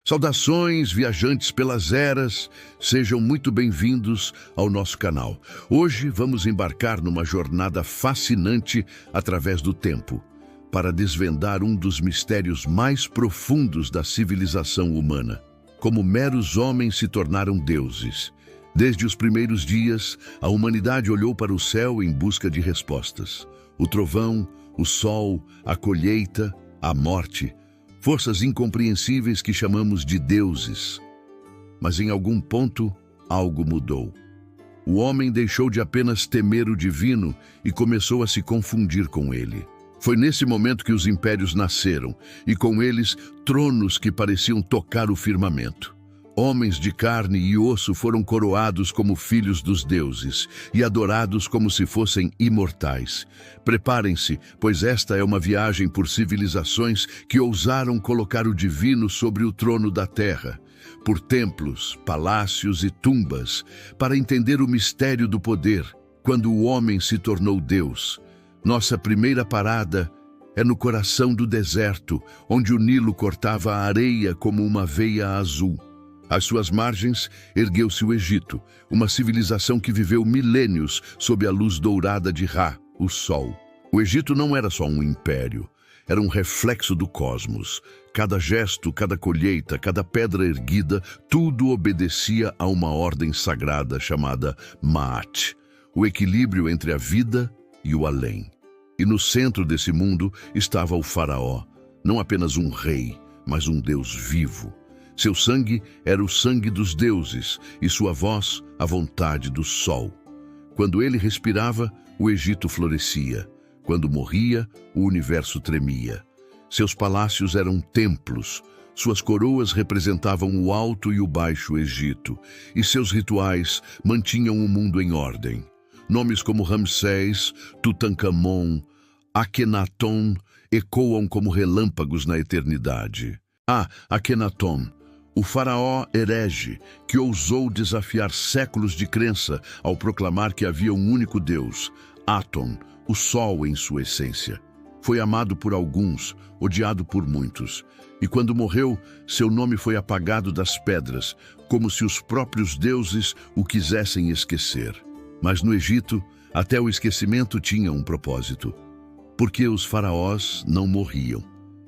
Saudações, viajantes pelas eras, sejam muito bem-vindos ao nosso canal. Hoje vamos embarcar numa jornada fascinante através do tempo, para desvendar um dos mistérios mais profundos da civilização humana. Como meros homens se tornaram deuses. Desde os primeiros dias, a humanidade olhou para o céu em busca de respostas. O trovão, o sol, a colheita, a morte, forças incompreensíveis que chamamos de deuses. Mas em algum ponto, algo mudou. O homem deixou de apenas temer o divino e começou a se confundir com ele. Foi nesse momento que os impérios nasceram, e com eles, tronos que pareciam tocar o firmamento. Homens de carne e osso foram coroados como filhos dos deuses e adorados como se fossem imortais. Preparem-se, pois esta é uma viagem por civilizações que ousaram colocar o divino sobre o trono da terra, por templos, palácios e tumbas, para entender o mistério do poder, quando o homem se tornou Deus. Nossa primeira parada é no coração do deserto, onde o Nilo cortava a areia como uma veia azul. Às suas margens, ergueu-se o Egito, uma civilização que viveu milênios sob a luz dourada de Ra, o Sol. O Egito não era só um império, era um reflexo do cosmos. Cada gesto, cada colheita, cada pedra erguida, tudo obedecia a uma ordem sagrada chamada Ma'at, o equilíbrio entre a vida e o além. E no centro desse mundo estava o faraó, não apenas um rei, mas um Deus vivo. Seu sangue era o sangue dos deuses e sua voz a vontade do sol. Quando ele respirava, o Egito florescia. Quando morria, o universo tremia. Seus palácios eram templos. Suas coroas representavam o Alto e o Baixo Egito. E seus rituais mantinham o mundo em ordem. Nomes como Ramsés, Tutankhamon, Akhenaton ecoam como relâmpagos na eternidade. Akhenaton, o faraó herege, que ousou desafiar séculos de crença ao proclamar que havia um único Deus, Aton, o sol em sua essência. Foi amado por alguns, odiado por muitos. E quando morreu, seu nome foi apagado das pedras, como se os próprios deuses o quisessem esquecer. Mas no Egito, até o esquecimento tinha um propósito. Porque os faraós não morriam,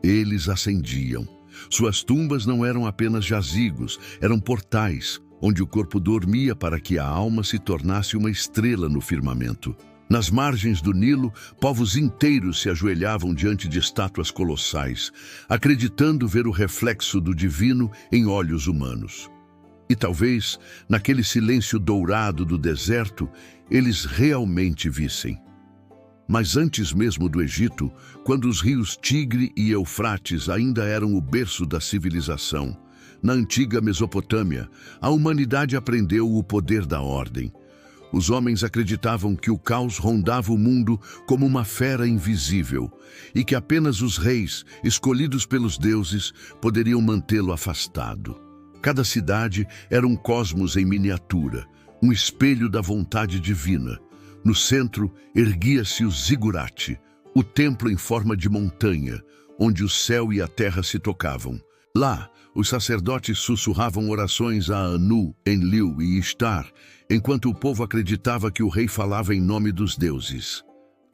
eles ascendiam. Suas tumbas não eram apenas jazigos, eram portais, onde o corpo dormia para que a alma se tornasse uma estrela no firmamento. Nas margens do Nilo, povos inteiros se ajoelhavam diante de estátuas colossais, acreditando ver o reflexo do divino em olhos humanos. E talvez, naquele silêncio dourado do deserto, eles realmente vissem. Mas antes mesmo do Egito, quando os rios Tigre e Eufrates ainda eram o berço da civilização, na antiga Mesopotâmia, a humanidade aprendeu o poder da ordem. Os homens acreditavam que o caos rondava o mundo como uma fera invisível e que apenas os reis, escolhidos pelos deuses, poderiam mantê-lo afastado. Cada cidade era um cosmos em miniatura, um espelho da vontade divina. No centro, erguia-se o zigurate, o templo em forma de montanha, onde o céu e a terra se tocavam. Lá, os sacerdotes sussurravam orações a Anu, Enlil e Ishtar, enquanto o povo acreditava que o rei falava em nome dos deuses.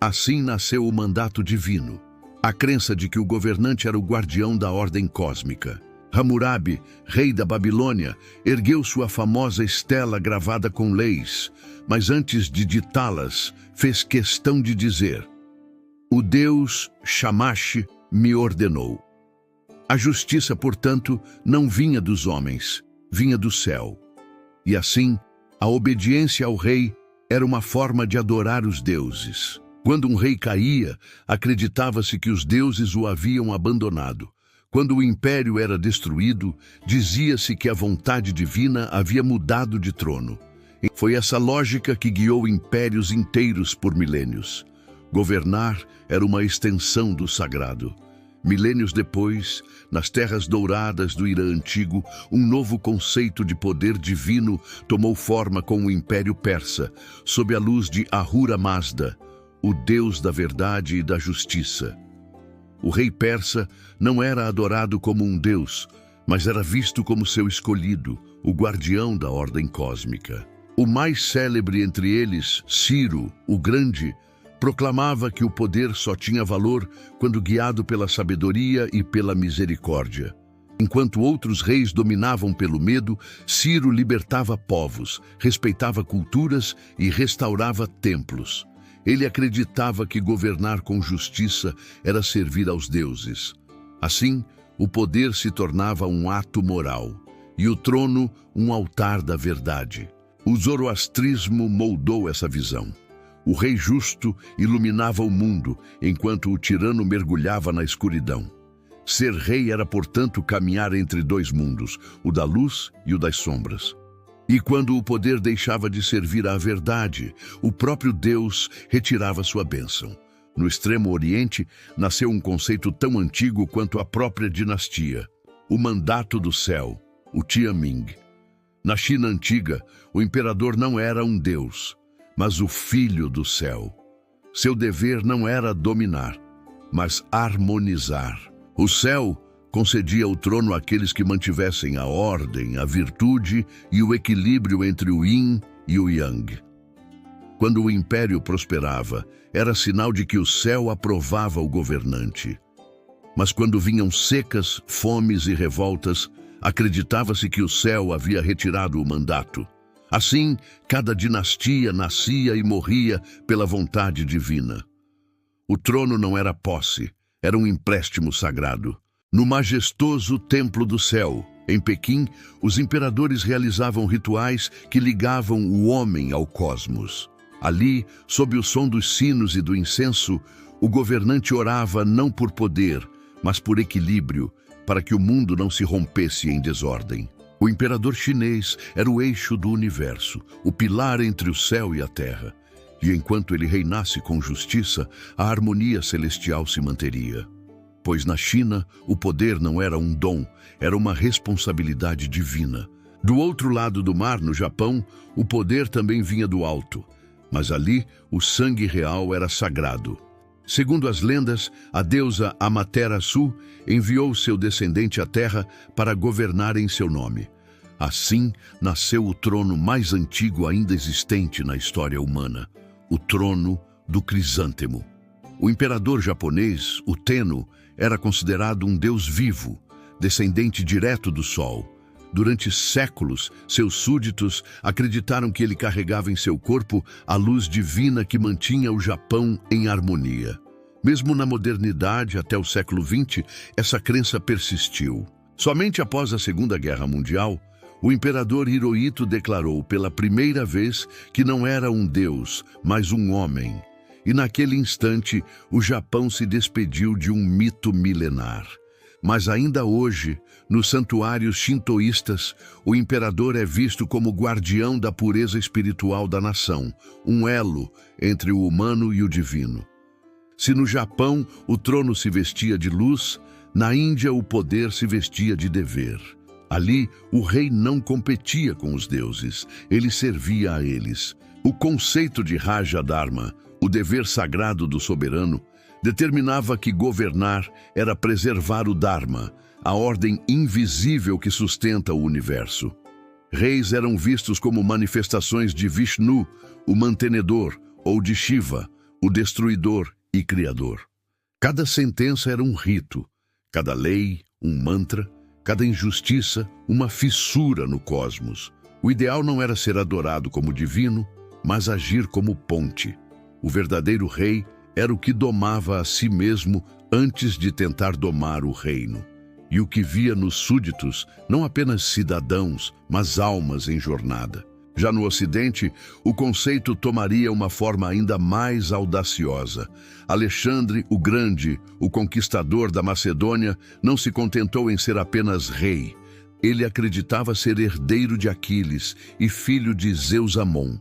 Assim nasceu o mandato divino, a crença de que o governante era o guardião da ordem cósmica. Hammurabi, rei da Babilônia, ergueu sua famosa estela gravada com leis, mas antes de ditá-las, fez questão de dizer: "O Deus Shamash me ordenou." A justiça, portanto, não vinha dos homens, vinha do céu. E assim, a obediência ao rei era uma forma de adorar os deuses. Quando um rei caía, acreditava-se que os deuses o haviam abandonado. Quando o império era destruído, dizia-se que a vontade divina havia mudado de trono. Foi essa lógica que guiou impérios inteiros por milênios. Governar era uma extensão do sagrado. Milênios depois, nas terras douradas do Irã antigo, um novo conceito de poder divino tomou forma com o Império Persa, sob a luz de Ahura Mazda, o Deus da verdade e da justiça. O rei persa não era adorado como um deus, mas era visto como seu escolhido, o guardião da ordem cósmica. O mais célebre entre eles, Ciro, o Grande, proclamava que o poder só tinha valor quando guiado pela sabedoria e pela misericórdia. Enquanto outros reis dominavam pelo medo, Ciro libertava povos, respeitava culturas e restaurava templos. Ele acreditava que governar com justiça era servir aos deuses. Assim, o poder se tornava um ato moral e o trono um altar da verdade. O zoroastrismo moldou essa visão. O rei justo iluminava o mundo, enquanto o tirano mergulhava na escuridão. Ser rei era, portanto, caminhar entre dois mundos, o da luz e o das sombras. E quando o poder deixava de servir à verdade, o próprio Deus retirava sua bênção. No Extremo Oriente, nasceu um conceito tão antigo quanto a própria dinastia, o mandato do céu, o Tianming. Na China antiga, o imperador não era um deus, mas o filho do céu. Seu dever não era dominar, mas harmonizar. O céu concedia o trono àqueles que mantivessem a ordem, a virtude e o equilíbrio entre o yin e o yang. Quando o império prosperava, era sinal de que o céu aprovava o governante. Mas quando vinham secas, fomes e revoltas, acreditava-se que o céu havia retirado o mandato. Assim, cada dinastia nascia e morria pela vontade divina. O trono não era posse, era um empréstimo sagrado. No majestoso Templo do Céu, em Pequim, os imperadores realizavam rituais que ligavam o homem ao cosmos. Ali, sob o som dos sinos e do incenso, o governante orava não por poder, mas por equilíbrio, para que o mundo não se rompesse em desordem. O imperador chinês era o eixo do universo, o pilar entre o céu e a terra. E enquanto ele reinasse com justiça, a harmonia celestial se manteria. Pois na China, o poder não era um dom, era uma responsabilidade divina. Do outro lado do mar, no Japão, o poder também vinha do alto. Mas ali, o sangue real era sagrado. Segundo as lendas, a deusa Amaterasu enviou seu descendente à terra para governar em seu nome. Assim, nasceu o trono mais antigo ainda existente na história humana, o trono do crisântemo. O imperador japonês, o Tenno, era considerado um deus vivo, descendente direto do sol. Durante séculos, seus súditos acreditaram que ele carregava em seu corpo a luz divina que mantinha o Japão em harmonia. Mesmo na modernidade, até o século XX, essa crença persistiu. Somente após a Segunda Guerra Mundial, o imperador Hirohito declarou pela primeira vez que não era um deus, mas um homem. E naquele instante, o Japão se despediu de um mito milenar. Mas ainda hoje, nos santuários shintoístas, o imperador é visto como guardião da pureza espiritual da nação, um elo entre o humano e o divino. Se no Japão o trono se vestia de luz, na Índia o poder se vestia de dever. Ali, o rei não competia com os deuses, ele servia a eles. O conceito de Raja Dharma, o dever sagrado do soberano, determinava que governar era preservar o Dharma, a ordem invisível que sustenta o universo. Reis eram vistos como manifestações de Vishnu, o mantenedor, ou de Shiva, o destruidor e criador. Cada sentença era um rito, cada lei, um mantra, cada injustiça, uma fissura no cosmos. O ideal não era ser adorado como divino, mas agir como ponte. O verdadeiro rei era o que domava a si mesmo antes de tentar domar o reino. E o que via nos súditos, não apenas cidadãos, mas almas em jornada. Já no Ocidente, o conceito tomaria uma forma ainda mais audaciosa. Alexandre o Grande, o conquistador da Macedônia, não se contentou em ser apenas rei. Ele acreditava ser herdeiro de Aquiles e filho de Zeus Amon.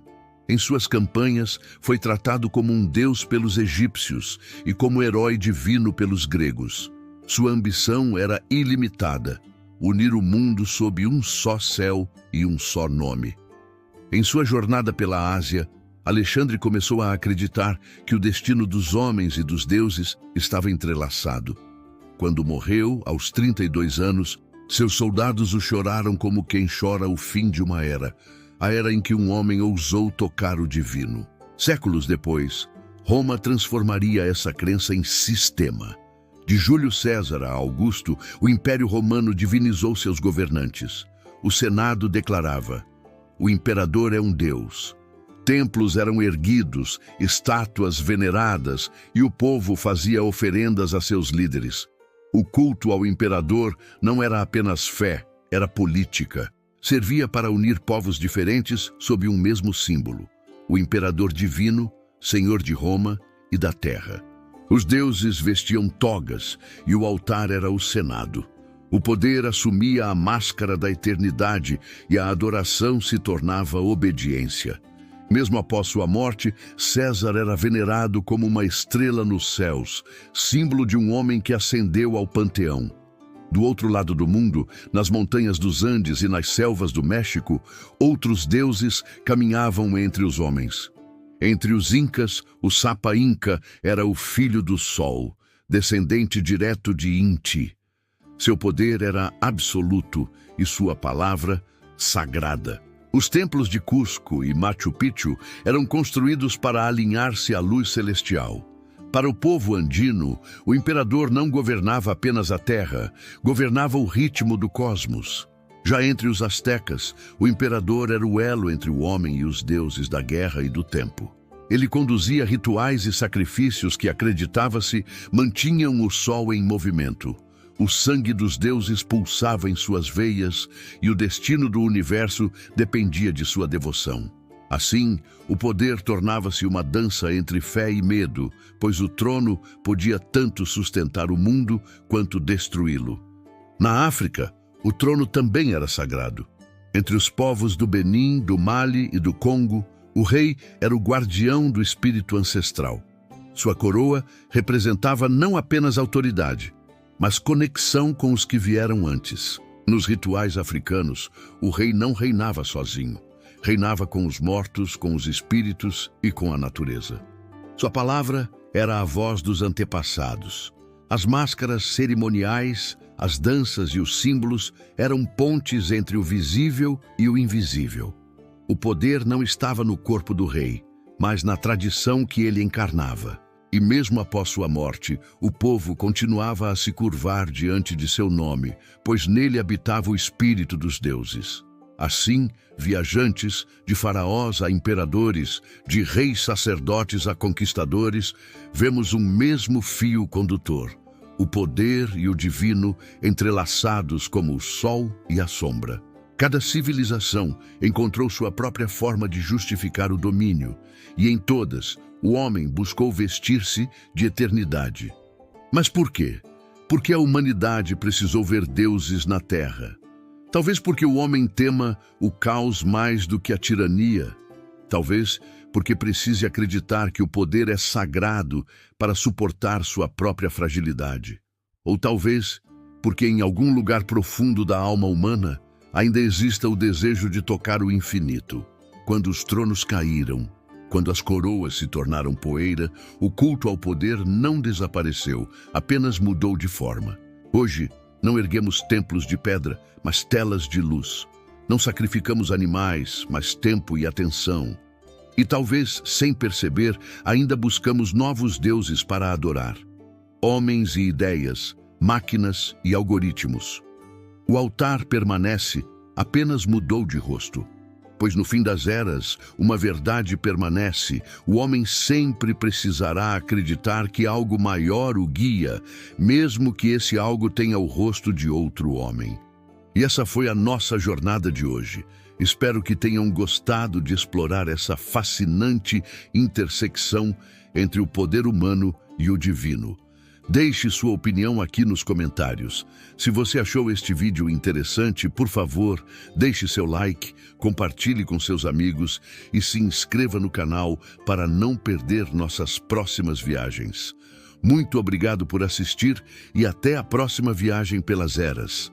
Em suas campanhas, foi tratado como um deus pelos egípcios e como herói divino pelos gregos. Sua ambição era ilimitada, unir o mundo sob um só céu e um só nome. Em sua jornada pela Ásia, Alexandre começou a acreditar que o destino dos homens e dos deuses estava entrelaçado. Quando morreu, aos 32 anos, Seus soldados o choraram como quem chora o fim de uma era, a era em que um homem ousou tocar o divino. Séculos depois, Roma transformaria essa crença em sistema. De Júlio César a Augusto, o Império Romano divinizou seus governantes. O Senado declarava: o imperador é um deus. Templos eram erguidos, estátuas veneradas, e o povo fazia oferendas a seus líderes. O culto ao imperador não era apenas fé, era política. Servia para unir povos diferentes sob um mesmo símbolo: o imperador divino, senhor de Roma e da terra. Os deuses vestiam togas e o altar era o Senado. O poder assumia a máscara da eternidade e a adoração se tornava obediência. Mesmo após sua morte, César era venerado como uma estrela nos céus, símbolo de um homem que ascendeu ao panteão. Do outro lado do mundo, nas montanhas dos Andes e nas selvas do México, outros deuses caminhavam entre os homens. Entre os incas, o Sapa Inca era o filho do sol, descendente direto de Inti. Seu poder era absoluto e sua palavra sagrada. Os templos de Cusco e Machu Picchu eram construídos para alinhar-se à luz celestial. Para o povo andino, o imperador não governava apenas a terra, governava o ritmo do cosmos. Já entre os astecas, o imperador era o elo entre o homem e os deuses da guerra e do tempo. Ele conduzia rituais e sacrifícios que, acreditava-se, mantinham o sol em movimento. O sangue dos deuses pulsava em suas veias e o destino do universo dependia de sua devoção. Assim, o poder tornava-se uma dança entre fé e medo, pois o trono podia tanto sustentar o mundo quanto destruí-lo. Na África, o trono também era sagrado. Entre os povos do Benin, do Mali e do Congo, o rei era o guardião do espírito ancestral. Sua coroa representava não apenas autoridade, mas conexão com os que vieram antes. Nos rituais africanos, o rei não reinava sozinho. Reinava com os mortos, com os espíritos e com a natureza. Sua palavra era a voz dos antepassados. As máscaras cerimoniais, as danças e os símbolos eram pontes entre o visível e o invisível. O poder não estava no corpo do rei, mas na tradição que ele encarnava. E mesmo após sua morte, o povo continuava a se curvar diante de seu nome, pois nele habitava o espírito dos deuses. Assim, viajantes, de faraós a imperadores, de reis sacerdotes a conquistadores, vemos um mesmo fio condutor: o poder e o divino entrelaçados como o sol e a sombra. Cada civilização encontrou sua própria forma de justificar o domínio, e em todas, o homem buscou vestir-se de eternidade. Mas por quê? Porque a humanidade precisou ver deuses na terra. Talvez porque o homem tema o caos mais do que a tirania. Talvez porque precise acreditar que o poder é sagrado para suportar sua própria fragilidade. Ou talvez porque em algum lugar profundo da alma humana ainda exista o desejo de tocar o infinito. Quando os tronos caíram, quando as coroas se tornaram poeira, o culto ao poder não desapareceu, apenas mudou de forma. Hoje, não erguemos templos de pedra, mas telas de luz. Não sacrificamos animais, mas tempo e atenção. E talvez, sem perceber, ainda buscamos novos deuses para adorar. Homens e ideias, máquinas e algoritmos. O altar permanece, apenas mudou de rosto. Pois no fim das eras, uma verdade permanece: o homem sempre precisará acreditar que algo maior o guia, mesmo que esse algo tenha o rosto de outro homem. E essa foi a nossa jornada de hoje. Espero que tenham gostado de explorar essa fascinante intersecção entre o poder humano e o divino. Deixe sua opinião aqui nos comentários. Se você achou este vídeo interessante, por favor, deixe seu like, compartilhe com seus amigos e se inscreva no canal para não perder nossas próximas viagens. Muito obrigado por assistir e até a próxima viagem pelas eras.